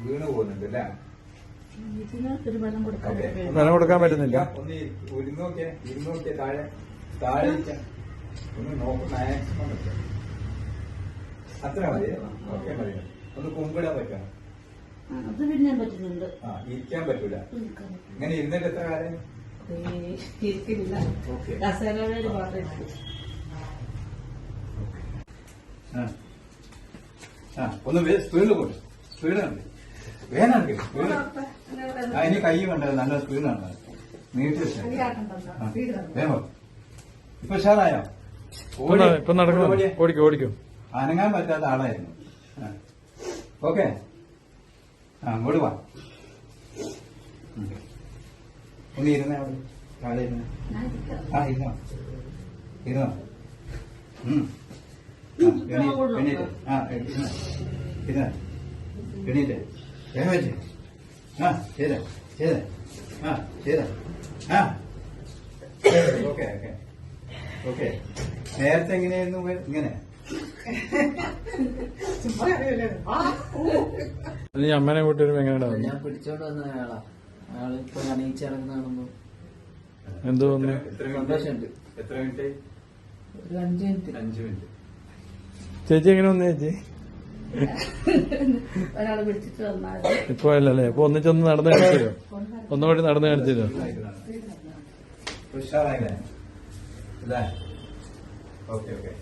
വീണ് പോകുന്നുണ്ട് അല്ലേ? ബലം കൊടുക്കാൻ പറ്റുന്നില്ല. ഒന്ന് ഇരുന്നോക്കിയ താഴെ താഴെ ഒന്ന് നോക്ക് മാക്സിമം വെക്കാം. അത്ര മതി. ഓക്കെ മതി. ഒന്ന് കുമ്പിടാൻ പറ്റണം. അത് പിന്നെ പറ്റുന്നുണ്ട്. ഇരിക്കാൻ പറ്റൂല. ഇങ്ങനെ ഇരുന്നിട്ട് എത്ര കാലം ഇരിക്കില്ല. കസേരയുടെ പാട്ട് ഒന്ന് സ്പീഡിൽ പോട്ടെ. സ്പീഡാണ് വേനാണ്. ഇനി കൈ വേണ്ട. നല്ല സ്പീഡാണ്. നീട്ടി വേമോ. ഇപ്പൊ ഉഷാറായോ? ഇപ്പൊ നടക്കണം. ഓടിക്കും. അനങ്ങാൻ പറ്റാത്ത ആളായിരുന്നു. ഓക്കെ. അങ്ങോട്ട് വാ. ഒന്ന് ഇരുന്നേ. അവിടെ താഴെ ഇരുന്നേ. ഇരുന്നോ. എണീറ്റ് വേഗം വെച്ച്. Okay okay okay. നേരത്തെ എങ്ങനെയായിരുന്നു? ഇങ്ങനെ നീ അമ്മനെ കൂട്ടി എങ്ങനെ? ഞാൻ പിടിച്ചോണ്ട് വന്ന അയാളാ. അയാളിപ്പോ അണീച്ചിറങ്ങുന്നതാണെന്നോ എന്ത് തോന്നുന്നു? സന്തോഷമുണ്ട്. എത്ര മിനിറ്റ്? ഒരു 5 മിനിറ്റ്. 5 മിനിറ്റ്. ചേച്ചി എങ്ങനെ വന്നു? ചേച്ചി ഒരാള് പിടിച്ചിട്ട് വന്നാൽ ഇപ്പൊ അല്ലല്ലേ? ഇപ്പൊ ഒന്നിച്ചൊന്ന് നടന്നു കാണിച്ചോ? ഒന്നുകൂടി നടന്നു കാണിച്ചോ? ഉഷാറായില്ലേ? Okay okay.